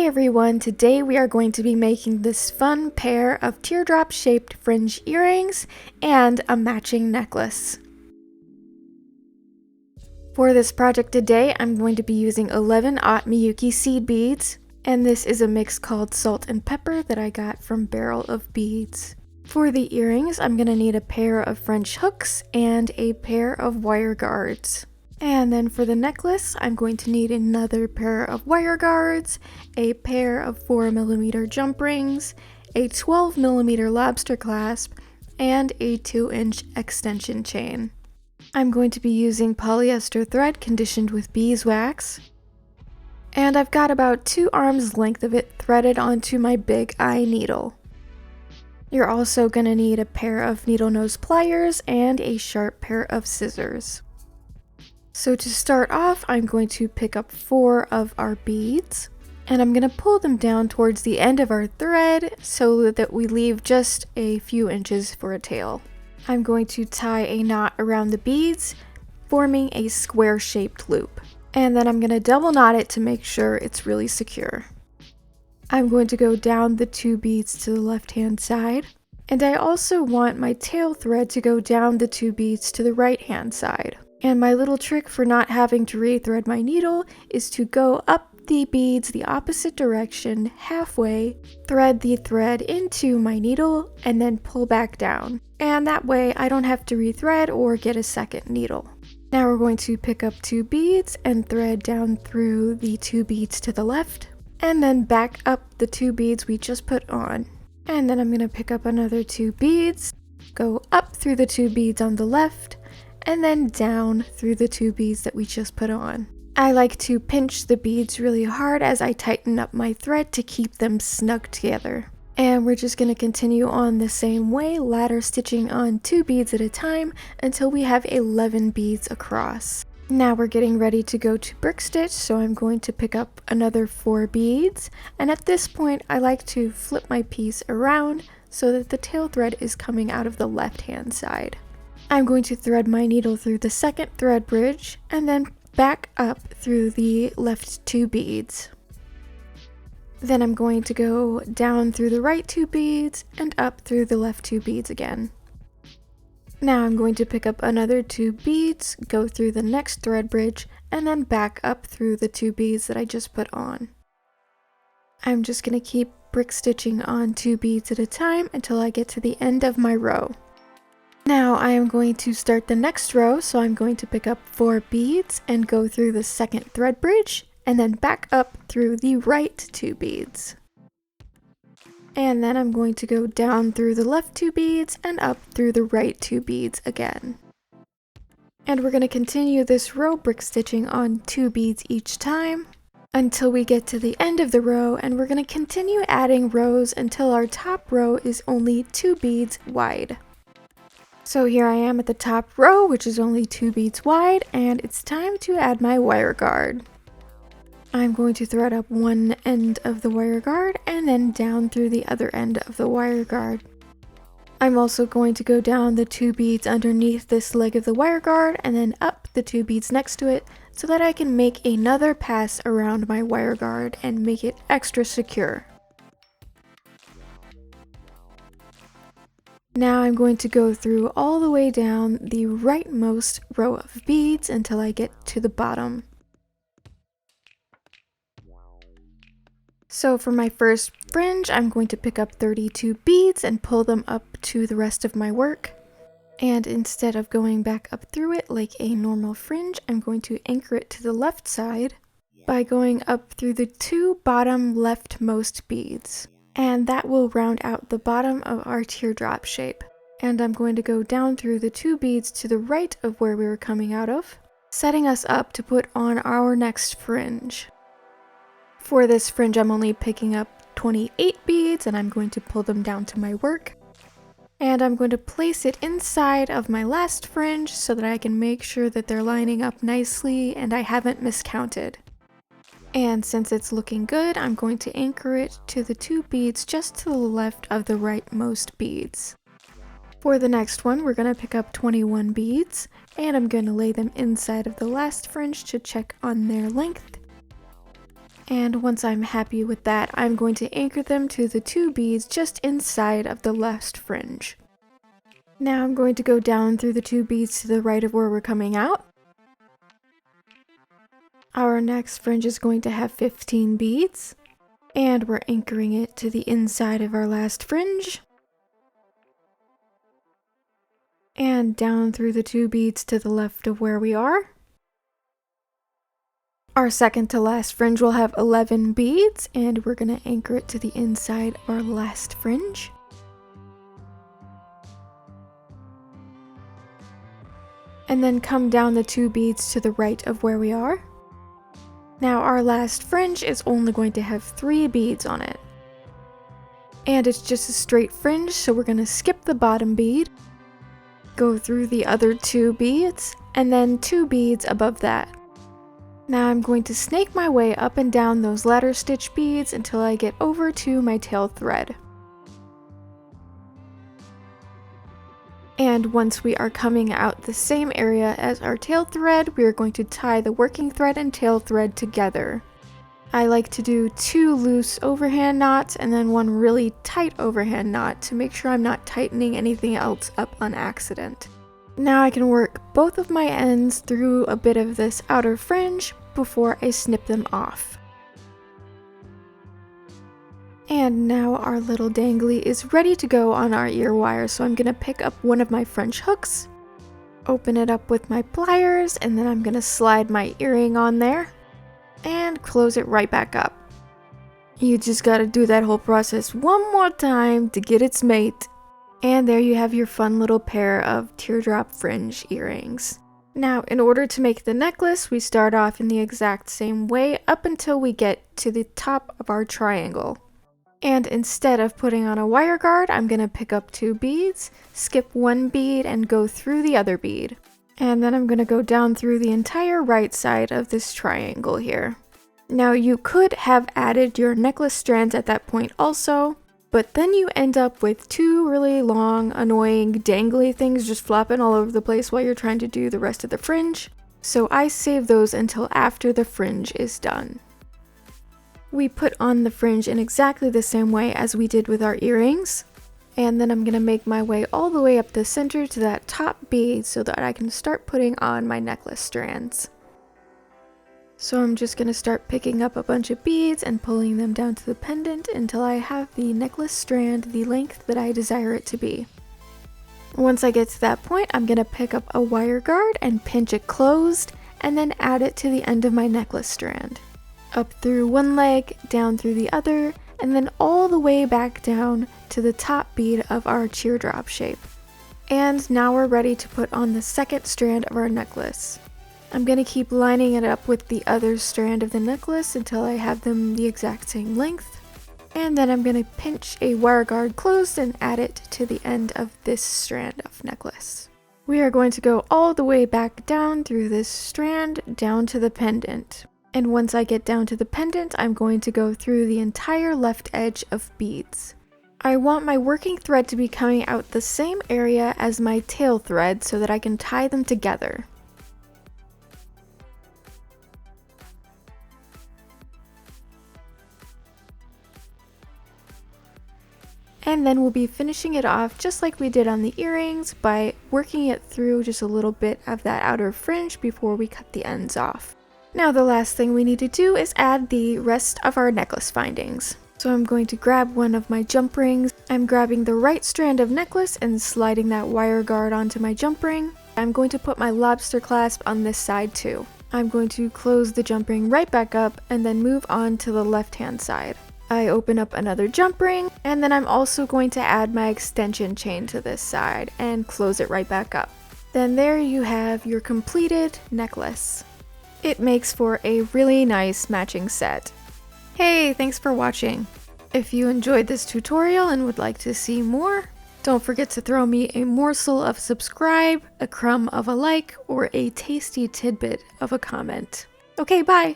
everyone, today we are going to be making this fun pair of teardrop shaped fringe earrings and a matching necklace. For this project today, I'm going to be using 11-aught Miyuki seed beads, and this is a mix called Salt and Pepper that I got from Barrel of Beads. For the earrings, I'm going to need a pair of French hooks and a pair of wire guards. And then for the necklace, I'm going to need another pair of wire guards, a pair of 4mm jump rings, a 12mm lobster clasp, and a 2-inch extension chain. I'm going to be using polyester thread conditioned with beeswax, and I've got about 2 arms length of it threaded onto my big eye needle. You're also going to need a pair of needle nose pliers and a sharp pair of scissors. So to start off, I'm going to pick up 4 of our beads, and I'm going to pull them down towards the end of our thread so that we leave just a few inches for a tail. I'm going to tie a knot around the beads, forming a square-shaped loop. And then I'm going to double knot it to make sure it's really secure. I'm going to go down the 2 beads to the left-hand side, and I also want my tail thread to go down the 2 beads to the right-hand side. And my little trick for not having to rethread my needle is to go up the beads the opposite direction halfway, thread the thread into my needle, and then pull back down. And that way I don't have to rethread or get a second needle. Now we're going to pick up 2 beads and thread down through the 2 beads to the left, and then back up the 2 beads we just put on. And then I'm going to pick up another 2 beads, go up through the 2 beads on the left, and then down through the 2 beads that we just put on. I like to pinch the beads really hard as I tighten up my thread to keep them snug together. And we're just going to continue on the same way, ladder stitching on 2 beads at a time until we have 11 beads across. Now we're getting ready to go to brick stitch, so I'm going to pick up another 4 beads, and at this point I like to flip my piece around so that the tail thread is coming out of the left hand side. I'm going to thread my needle through the second thread bridge and then back up through the left 2 beads. Then I'm going to go down through the right 2 beads and up through the left 2 beads again. Now I'm going to pick up another 2 beads, go through the next thread bridge, and then back up through the 2 beads that I just put on. I'm just going to keep brick stitching on 2 beads at a time until I get to the end of my row. Now I am going to start the next row, so I'm going to pick up 4 beads and go through the second thread bridge, and then back up through the right 2 beads. And then I'm going to go down through the left 2 beads and up through the right 2 beads again. And we're going to continue this row brick stitching on 2 beads each time until we get to the end of the row, and we're going to continue adding rows until our top row is only 2 beads wide. So here I am at the top row, which is only 2 beads wide, and it's time to add my wire guard. I'm going to thread up one end of the wire guard and then down through the other end of the wire guard. I'm also going to go down the 2 beads underneath this leg of the wire guard and then up the 2 beads next to it so that I can make another pass around my wire guard and make it extra secure. Now I'm going to go through all the way down the rightmost row of beads until I get to the bottom. So for my first fringe, I'm going to pick up 32 beads and pull them up to the rest of my work. And instead of going back up through it like a normal fringe, I'm going to anchor it to the left side by going up through the 2 bottom leftmost beads. And that will round out the bottom of our teardrop shape. And I'm going to go down through the 2 beads to the right of where we were coming out of, setting us up to put on our next fringe. For this fringe, I'm only picking up 28 beads, and I'm going to pull them down to my work. And I'm going to place it inside of my last fringe so that I can make sure that they're lining up nicely and I haven't miscounted. And since it's looking good, I'm going to anchor it to the 2 beads just to the left of the rightmost beads. For the next one, we're going to pick up 21 beads, and I'm going to lay them inside of the last fringe to check on their length. And once I'm happy with that, I'm going to anchor them to the 2 beads just inside of the last fringe. Now I'm going to go down through the 2 beads to the right of where we're coming out. Our next fringe is going to have 15 beads, and we're anchoring it to the inside of our last fringe. And down through the 2 beads to the left of where we are. Our second to last fringe will have 11 beads, and we're going to anchor it to the inside of our last fringe. And then come down the 2 beads to the right of where we are. Now our last fringe is only going to have 3 beads on it. And it's just a straight fringe, so we're going to skip the bottom bead, go through the other 2 beads, and then 2 beads above that. Now I'm going to snake my way up and down those ladder stitch beads until I get over to my tail thread. And once we are coming out the same area as our tail thread, we are going to tie the working thread and tail thread together. I like to do 2 loose overhand knots and then 1 really tight overhand knot to make sure I'm not tightening anything else up on accident. Now I can work both of my ends through a bit of this outer fringe before I snip them off. And now our little dangly is ready to go on our ear wire, so I'm going to pick up one of my French hooks, open it up with my pliers, and then I'm going to slide my earring on there and close it right back up. You just got to do that whole process one more time to get its mate. And there you have your fun little pair of teardrop fringe earrings. Now, in order to make the necklace, we start off in the exact same way up until we get to the top of our triangle. And instead of putting on a wire guard, I'm going to pick up 2 beads, skip 1 bead, and go through the other bead. And then I'm going to go down through the entire right side of this triangle here. Now you could have added your necklace strands at that point also, but then you end up with 2 really long, annoying, dangly things just flopping all over the place while you're trying to do the rest of the fringe. So I save those until after the fringe is done. We put on the fringe in exactly the same way as we did with our earrings. And then I'm going to make my way all the way up the center to that top bead so that I can start putting on my necklace strands. So I'm just going to start picking up a bunch of beads and pulling them down to the pendant until I have the necklace strand the length that I desire it to be. Once I get to that point, I'm going to pick up a wire guard and pinch it closed and then add it to the end of my necklace strand. Up through one leg, down through the other, and then all the way back down to the top bead of our teardrop shape. And now we're ready to put on the second strand of our necklace. I'm going to keep lining it up with the other strand of the necklace until I have them the exact same length. And then I'm going to pinch a wire guard closed and add it to the end of this strand of necklace. We are going to go all the way back down through this strand down to the pendant. And once I get down to the pendant, I'm going to go through the entire left edge of beads. I want my working thread to be coming out the same area as my tail thread so that I can tie them together. And then we'll be finishing it off just like we did on the earrings by working it through just a little bit of that outer fringe before we cut the ends off. Now the last thing we need to do is add the rest of our necklace findings. So I'm going to grab one of my jump rings. I'm grabbing the right strand of necklace and sliding that wire guard onto my jump ring. I'm going to put my lobster clasp on this side too. I'm going to close the jump ring right back up and then move on to the left hand side. I open up another jump ring and then I'm also going to add my extension chain to this side and close it right back up. Then there you have your completed necklace. It makes for a really nice matching set. Hey, thanks for watching. If you enjoyed this tutorial and would like to see more, don't forget to throw me a morsel of subscribe, a crumb of a like, or a tasty tidbit of a comment. Okay, bye!